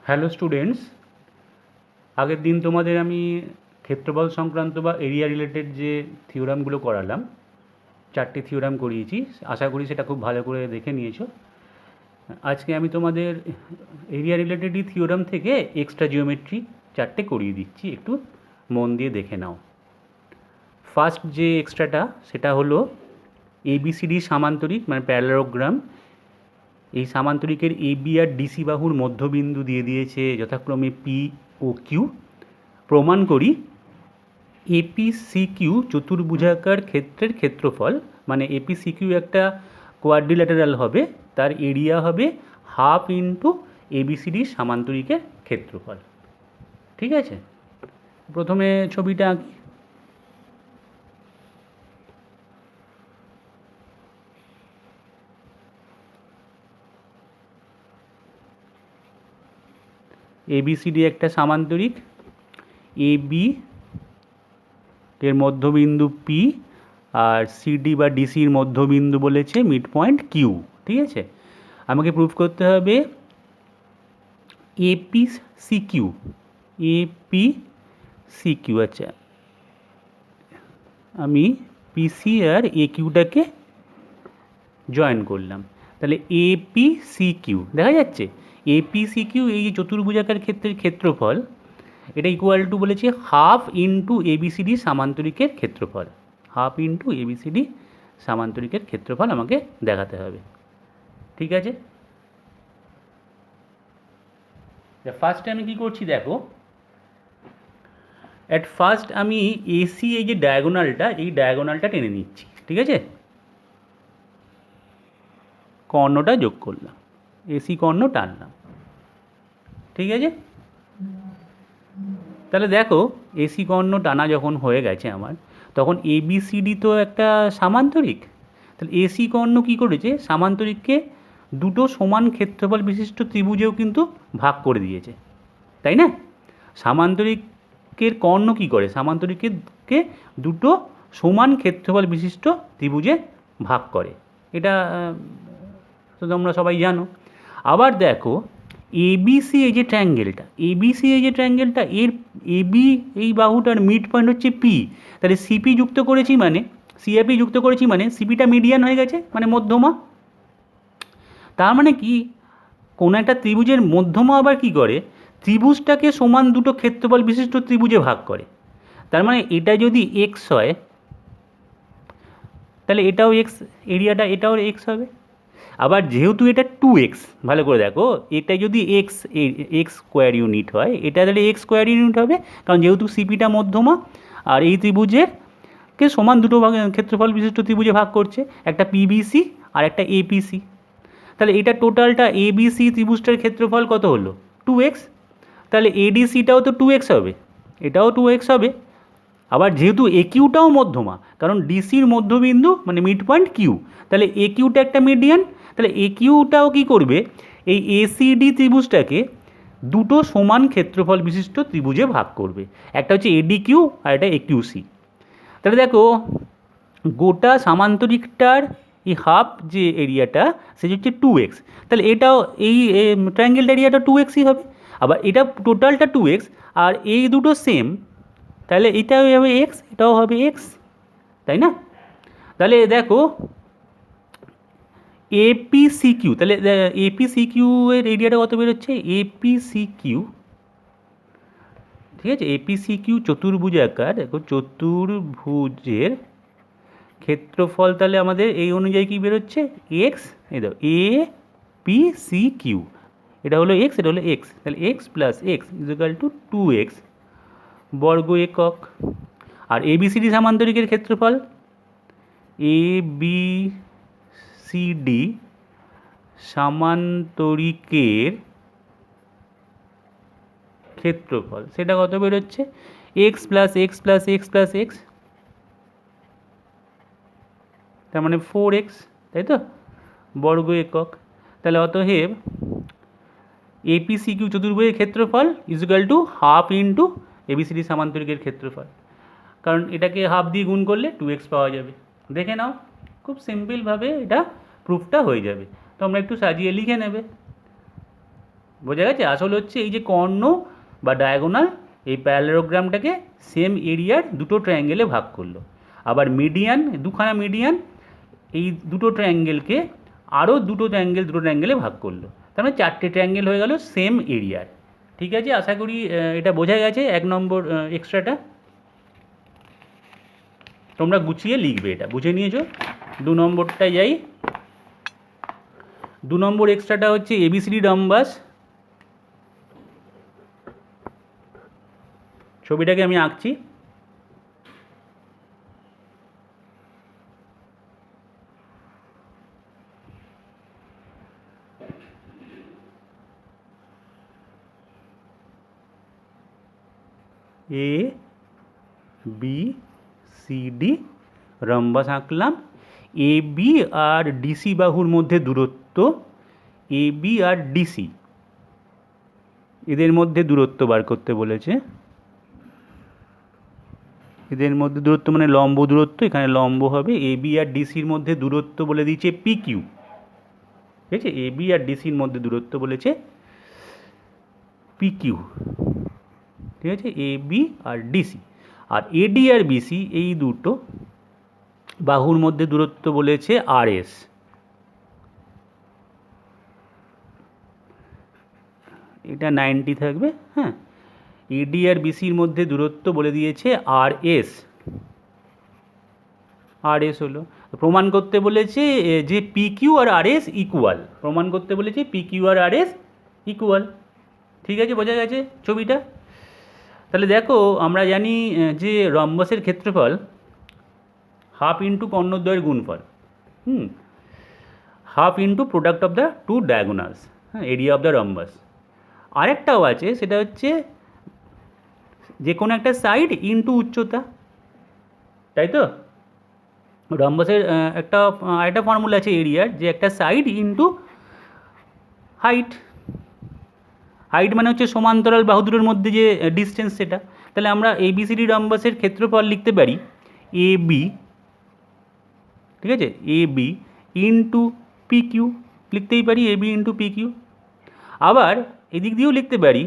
Hello students, আগের দিন তোমাদের আমি ক্ষেত্রফল সংক্রান্ত বা এরিয়া রিলেটেড যে থিওরামগুলো করালাম, 4টে থিওরাম করিয়েছি। আশা করি সেটা খুব ভালো করে দেখে নিয়েছো। আজকে আমি তোমাদের এরিয়া রিলেটেডই থিওরাম থেকে এক্সট্রা জিওমেট্রি 4টে করিয়ে দিচ্ছি, একটু মন দিয়ে দেখে নাও। ফার্স্ট যে এক্সট্রাটা সেটা হলো এবিসিডি সামান্তরিক মানে প্যারালোগ্রাম। এই সামান্তরিকের এবি আর ডিসি বাহুর মধ্যবিন্দু দিয়ে দিয়েছে যথাক্রমে পি ও কিউ। প্রমাণ করি এপিসিকিউ চতুর্ভুজাকার ক্ষেত্রের ক্ষেত্রফল, মানে এপিসিকিউ একটা কোয়াড্রিল্যাটারাল হবে, তার এরিয়া হবে হাফ ইন্টু এবিসিডি সামান্তরিকের ক্ষেত্রফল। ঠিক আছে, প্রথমে ছবিটা আঁকি। এবিসিডি একটা সামান্তরিক, এবি এর মধ্যবিন্দু পি আর সিডি বা ডিসির মধ্যবিন্দু বলেছে মিড পয়েন্ট কিউ। ঠিক আছে, আমাকে প্রুফ করতে হবে এপি সিকিউ, এপি সিকিউ। আচ্ছা, আমি পিসি আর এ কিউটাকে জয়েন করলাম, তাহলে এপি সিকিউ দেখা যাচ্ছে। এপি সিকিউ এই যে চতুর্ভুজাকার ক্ষেত্রের ক্ষেত্রফল, এটা ইকুয়াল টু বলেছে হাফ ইন্টু এবিসিডি সামান্তরিকের ক্ষেত্রফল। হাফ ইন্টু এবিসিডি সামান্তরিকের ক্ষেত্রফল আমাকে দেখাতে হবে। ঠিক আছে, ফার্স্টে আমি কী করছি দেখো। অ্যাট ফার্স্ট আমি এসি এই যে ডায়াগোনালটা, এই ডায়াগোনালটা টেনে নিচ্ছি। ঠিক আছে, কর্ণটা যোগ করলাম, এসি কর্ণ টানলাম। ঠিক আছে, তাহলে দেখো এসি কর্ণ টানা যখন হয়ে গেছে আমার, তখন এবিসিডি তো একটা সামান্তরিক। তাহলে এসি কর্ণ কী করেছে, সামান্তরিককে দুটো সমান ক্ষেত্রফল বিশিষ্ট ত্রিভুজেও কিন্তু ভাগ করে দিয়েছে, তাই না? সামান্তরিকের কর্ণ কী করে, সামান্তরিককে দুটো সমান ক্ষেত্রফল বিশিষ্ট ত্রিভুজে ভাগ করে, এটা তো তোমরা সবাই জানো। আবার দেখো এবিসি এই যে ট্রায়াঙ্গেলটা, এবিসি এই যে ট্রায়াঙ্গেলটা, এর এবি এই বাহুটার মিড পয়েন্ট হচ্ছে পি। তাহলে সিপি যুক্ত করেছি মানে, সিএপি যুক্ত করেছি মানে সিপিটা মিডিয়ান হয়ে গেছে, মানে মধ্যমা। তার মানে কি, কোনো একটা ত্রিভুজের মধ্যমা আবার কি করে, ত্রিভুজটাকে সমান দুটো ক্ষেত্রফল বিশিষ্ট ত্রিভুজে ভাগ করে। তার মানে এটা যদি এক্স হয়, তাহলে এটাও এক্স, এরিয়াটা এটাও এক্স হবে। আবার যেহেতু এটা 2x, ভালো করে দেখো, এটা যদি এক্স এক্স স্কোয়ার ইউনিট হয়, এটা তাহলে এক্স স্কোয়ার ইউনিট হবে, কারণ যেহেতু সিপিটা মধ্যমা আর এই ত্রিভুজের কে সমান দুটো ক্ষেত্রফল বিশিষ্ট ত্রিভুজে ভাগ করছে, একটা পিবিসি আর একটা এপিসি। তাহলে এটা টোটালটা এবিসি ত্রিভুজটার ক্ষেত্রফল কত হলো, 2x। তাহলে এডিসিটাও তো 2x হবে, এটাও 2x হবে। আবার যেহেতু এ কিউটাও মধ্যমা, কারণ ডিসির মধ্যবিন্দু মানে মিড পয়েন্ট কিউ, তাহলে এ কিউটা একটা মিডিয়ান। তাহলে এ কিউটাও কী করবে, এই এসিডি ত্রিভুজটাকে দুটো সমান ক্ষেত্রফল বিশিষ্ট ত্রিভুজে ভাগ করবে, একটা হচ্ছে এডি কিউ আর একটা এ কিউ সি। তাহলে দেখো গোটা সামান্তরিকটার এই হাফ যে এরিয়াটা সেটা হচ্ছে 2x। তাহলে এটাও এই ট্রায়াঙ্গেল এরিয়াটা 2xই হবে। আবার এটা টোটালটা 2x, আর এই দুটো সেম, তাহলে এটাও হবে এক্স, এটাও হবে এক্স, তাই না? তাহলে দেখো এপিসিকিউ, তাহলে এপিসিকিউ এর এরিয়াটা কত বেরোচ্ছে, এপিসিকিউ। ঠিক আছে, এপিসিকিউ চতুর্ভুজাকার, দেখো চতুর্ভুজের ক্ষেত্রফল তাহলে আমাদের এই অনুযায়ী কী বেরোচ্ছে, এক্স। এই দেখো এ পি সি কিউ, এটা হলো এক্স, এটা হলো এক্স, তাহলে x plus x equal to 2x বর্গ একক। আর এবিসিডি সামান্তরিকের ক্ষেত্রফল, এ বি সিডি সামান্তরিকের ক্ষেত্রফল সেটা কত বেরোচ্ছে, x plus x plus x plus x, তার মানে 4x, তাই তো, বর্গ একক। তাহলে অতএব এপিসিকিউ চতুর্ভুজের ক্ষেত্রফল equal to half into ABCD সামান্তরিকের ক্ষেত্রফল, কারণ এটাকে হাফ দিয়ে গুণ করলে 2x পাওয়া যাবে। দেখে নাও, খুব সিম্পলভাবে এটা প্রুফটা হয়ে যাবে, তোমরা একটু সাজিয়ে লিখে নেবে। বোঝা গেছে? আসল হচ্ছে এই যে কর্ণ বা ডায়াগোনাল এই প্যারালেলোগ্রামটাকে সেম এরিয়ার দুটো ট্রায়াঙ্গেলে ভাগ করলো। আবার মিডিয়ান, দুখানা মিডিয়ান এই দুটো ট্রায়াঙ্গেলকে আরও দুটো ট্রায়াঙ্গেলে ভাগ করলো। তার মানে চারটে ট্রায়াঙ্গেল হয়ে গেল সেম এরিয়ার। ঠিক আছে, আশা করি এটা বোঝা গেছে 1 নম্বর এক্সট্রাটা। তোমরা গুছিয়ে লিখবে, এটা বুঝে নিয়েছো। 2 নম্বরটায় যাই। 2 নম্বর এক্সট্রাটা হচ্ছে এবিসিডি রম্বাস। ছবিটাকে আমি আঁকছি। এ বি সি ডি রম্বাস আঁকলাম। এ বি আর ডিসি বাহুর মধ্যে দূরত্ব, এ বি আর ডিসি এদের মধ্যে দূরত্ব বার করতে বলেছে। এদের মধ্যে দূরত্ব মানে লম্ব দূরত্ব, এখানে লম্ব হবে। এ বি আর ডিসির মধ্যে দূরত্ব বলে দিয়েছে পি কিউ। ঠিক আছে, এ বি আর ডিসির মধ্যে দূরত্ব বলেছে পি কিউ। ঠিক আছে, এ বি আর ডিসি। আর এডি আর বিসি এই দুটো বাহুর মধ্যে দূরত্ব বলেছে আর এস। এটা 90 থাকবে। হ্যাঁ, এডি আর বিসির মধ্যে দূরত্ব বলে দিয়েছে আর এস। আর এস হলো, প্রমাণ করতে বলেছে যে পি কিউ আর আর এস ইকুয়াল। প্রমাণ করতে বলেছে পি কিউ আর আর এস ইকুয়াল। ঠিক আছে, বোঝা গেছে ছবিটা? তাহলে দেখো, আমরা জানি যে রম্বসের ক্ষেত্রফল হাফ ইন্টু কর্ণদ্বয়ের গুণফল, half into product of the two diagonals, হ্যাঁ, এরিয়া অফ দ্য রম্বাস। আরেকটাও আছে, সেটা হচ্ছে যে কোনো একটা সাইড ইন্টু উচ্চতা, তাই তো? রম্বাসের একটা আরেকটা ফর্মুলা আছে এরিয়ার, যে একটা সাইড ইন্টু হাইট। হাইট মানে হচ্ছে সমান্তরাল বাহু দুটোর মধ্যে যে ডিস্টেন্স, সেটা। তাহলে আমরা এবিসিডি রম্বাসের ক্ষেত্রফল লিখতে পারি এ বি, ঠিক আছে, A B into P Q লিখতেই পারি, এ বি ইন্টু পি কিউ। আবার এদিক দিয়েও লিখতে পারি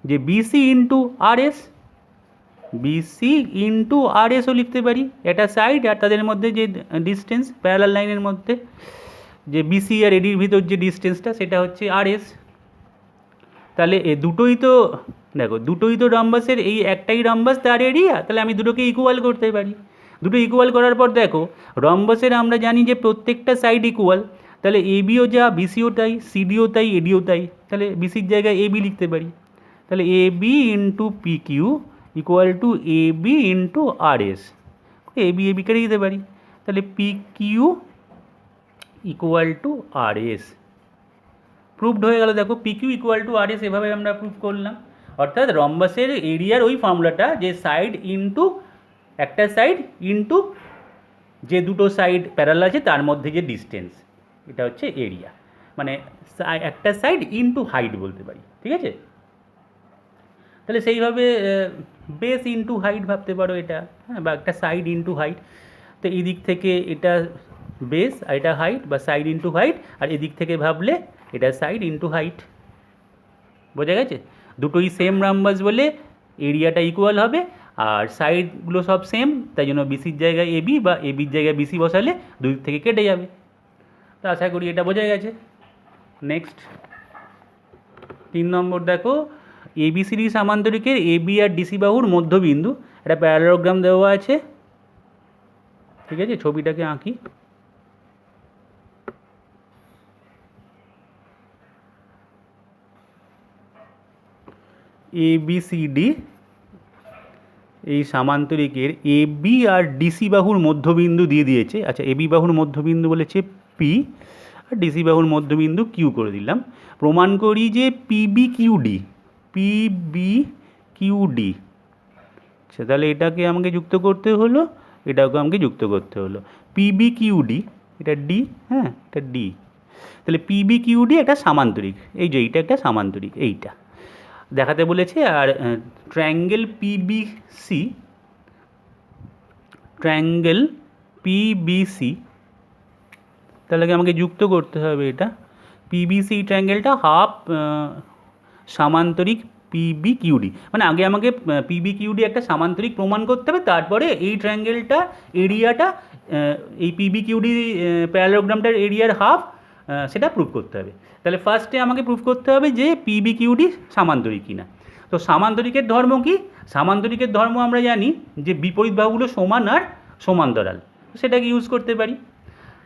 যে BC into R S, BC into আর এসও লিখতে পারি। একটা সাইড আর তাদের মধ্যে যে ডিস্টেন্স প্যারালাল লাইনের মধ্যে, যে বিসি আর এডির ভিতর যে ডিস্টেন্সটা, সেটা হচ্ছে আর এস। তাহলে এ দুটোই তো, দেখো, দুটোই তো রম্বাসের, এই একটাই রম্বাস তার এরিয়া, তাহলে আমি দুটোকে ইকুয়াল করতে পারি। দুটো ইকুয়াল করার পর দেখো, রম্বাসের আমরা জানি যে প্রত্যেকটা সাইড ইকুয়াল। তাহলে এ বিও যা, বিসিও তাই, সিডিও তাই, এডিও তাই। তাহলে বিসির জায়গায় এ বি লিখতে পারি। তাহলে A B into P Q equal to A B into R S. A B কেটে দিতে পারি। তাহলে P Q equal to R S. Proved হয়ে গেল। দেখো, P Q equal to R S, এভাবে আমরা প্রুভ করলাম। অর্থাৎ রম্বাসের এরিয়ার ওই ফর্মুলাটা, যে সাইড ইন্টু একটা সাইড ইন্টু যে দুটো সাইড প্যারালাল আছে তার মধ্যে যে ডিস্টেন্স, এটা হচ্ছে এরিয়া। মানে একটা সাইড ইন্টু হাইট বলতে পারি। ঠিক আছে, তাহলে সেইভাবে বেস ইন্টু হাইট ভাবতে পারো এটা, হ্যাঁ, বা একটা সাইড ইন্টু হাইট। তো এই দিক থেকে এটা বেস আর এটা হাইট, বা সাইড ইন্টু হাইট। আর এদিক থেকে ভাবলে এটা সাইড ইন্টু হাইট। বোঝা গেছে? দুটোই সেম রাম্বাস বলে এরিয়াটা ইকুয়াল হবে, আর সাইডগুলো সব সেম, তাই জন্য বিসির জায়গায় এবি বা এবির জায়গায় বিসি বসালে দুই দিক থেকে কেটে যাবে। তো আশা করি এটা বোঝা গেছে। নেক্সট 3 নম্বর দেখো, এবিসিডি সামান্তরিকের এবি আর ডিসি বাহুর মধ্যবিন্দু একটা প্যারালোগ্রাম দেওয়া আছে। ঠিক আছে, ছবিটাকে আঁকি। এবিসিডি এই সামান্তরিকের এ বি আর ডিসি বাহুর মধ্যবিন্দু দিয়ে দিয়েছে। আচ্ছা, এবি বাহুর মধ্যবিন্দু বলেছে পি, আর ডিসি বাহুর মধ্যবিন্দু কিউ করে দিলাম। প্রমাণ করি যে পিবি কিউডি, পিবি কিউডি। আচ্ছা, তাহলে এটাকে আমাকে যুক্ত করতে হলো, এটাকে আমাকে যুক্ত করতে হলো। পিবি কিউডি, এটা ডি, হ্যাঁ, এটা ডি। তাহলে পিবি কিউডি একটা সামান্তরিক, এই যে এইটা একটা সামান্তরিক, এইটা দেখাতে বলেছে। আর ট্রায়াঙ্গেল পিবিসি, ট্রায়াঙ্গেল পিবিসি, তাহলে আমাকে যুক্ত করতে হবে এটা। পিবিসি ট্রায়াঙ্গেলটা হাফ সামান্তরিক পিবি কিউডি, মানে আগে আমাকে পিবি কিউডি একটা সামান্তরিক প্রমাণ করতে হবে, তারপরে এই ট্রায়াঙ্গেলটা এরিয়াটা এই পিবি কিউডি প্যারালোগ্রামটার এরিয়ার হাফ সেটা প্রুভ করতে হবে। তাহলে ফার্স্টে আমাকে প্রুভ করতে হবে যে পিবি কিউডি সামান্তরিক কিনা। তো সামান্তরিকের ধর্ম কি? সামান্তরিকের ধর্ম আমরা জানি যে বিপরীত বাহুগুলো সমান আর সমান্তরাল, সেটাকে ইউজ করতে পারি।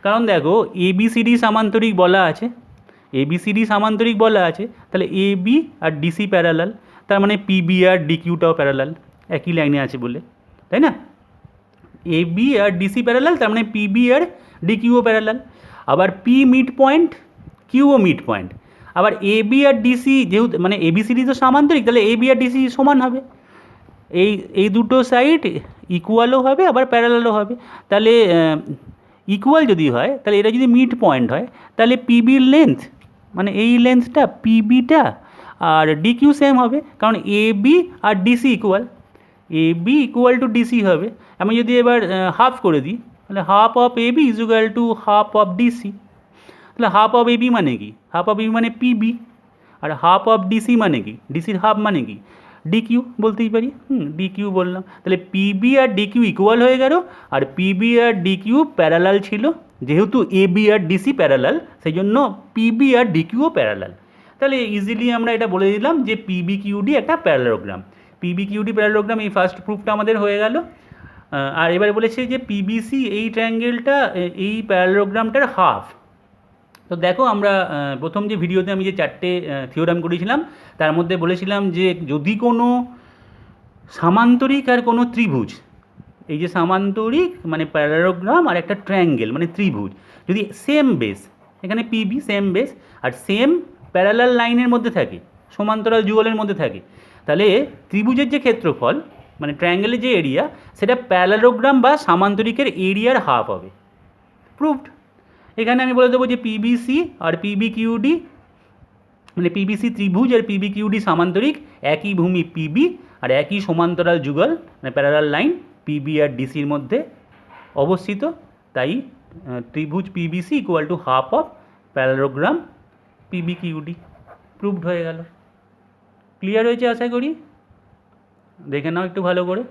কারণ দেখো এবিসিডি সামান্তরিক বলা আছে, এবিসিডি সামান্তরিক বলা আছে, তাহলে এবি আর ডিসি প্যারালাল, তার মানে পিবি আর ডিকিউটাও প্যারালাল, একই লাইনে আছে বলে, তাই না? এবি আর ডিসি প্যারালাল, তার মানে পিবি আর ডিকিউও প্যারালাল। আবার পি মিড পয়েন্ট, কিউও মিড পয়েন্ট। আবার এবি আর ডিসি যেহেতু মানে এবিসিডি তো সামান্তরিক, তাহলে এবি আর ডিসি সমান হবে। এই দুটো সাইড ইকুয়ালও হবে আবার প্যারালালও হবে। তাহলে ইকুয়াল যদি হয়, তাহলে এটা যদি মিড পয়েন্ট হয়, তাহলে পিবির লেন্থ মানে এই লেন্থটা পিবিটা আর ডিকিউ সেম হবে, কারণ এবি আর DC equal, AB equal to DC হবে। আমি যদি এবার হাফ করে দিই, তাহলে half of AB is equal to half of DC. তাহলে হাফ অফ এবি মানে কি? হাফ অফ এবি মানে পিবি, আর হাফ অফ ডিসি মানে কি? ডিসির হাফ মানে কি? ডিকিউ বলতেই পারি, ডিকিউ বললাম। তাহলে পিবি আর ডিকিউ ইকুয়াল হয়ে গেল, আর পিবি আর ডিকিউ প্যারালাল ছিল, যেহেতু এবি আর ডিসি প্যারালাল সেই জন্য পিবি আর ডিকিউও প্যারালাল। তাহলে ইজিলি আমরা এটা বলে দিলাম যে পিবি কিউডি একটা প্যারালোগ্রাম। পিবি কিউডি প্যারালোগ্রাম, এই ফার্স্ট প্রুফটা আমাদের হয়ে গেল। আর এবারে বলেছে যে পিবিসি এই ট্রায়াঙ্গেলটা এই প্যারালোগ্রামটার হাফ। তো দেখো আমরা প্রথম যে ভিডিওতে আমি যে 4টে থিওরাম করেছিলাম তার মধ্যে বলেছিলাম যে যদি কোনো সামান্তরিক আর কোনো ত্রিভুজ, এই যে সামান্তরিক মানে প্যারালোগ্রাম আর একটা ট্রায়াঙ্গেল মানে ত্রিভুজ, যদি সেম বেস, এখানে পিবি সেম বেস আর সেম প্যারালাল লাইনের মধ্যে থাকে, সমান্তরাল যুগলের মধ্যে থাকে, তাহলে ত্রিভুজের যে ক্ষেত্রফল মানে ট্রায়াঙ্গেলের যে এরিয়া সেটা প্যারালোগ্রাম বা সামান্তরিকের এরিয়ার হাফ হবে। প্রুভড। এখানে আমি বলে দেবো যে পিবিসি আর পিবি কিউডি মানে পিবিসি ত্রিভুজ আর পিবি কিউডি সামান্তরিক, একই ভূমি পিবি আর একই সমান্তরাল যুগল মানে প্যারালাল লাইন পিবি আর ডিসির মধ্যে অবস্থিত, তাই ত্রিভুজ PBC equal to half of parallelogram PB QD. Proved হয়ে গেল। ক্লিয়ার হয়েছে আশা করি, দেখে নাও একটু ভালো করে।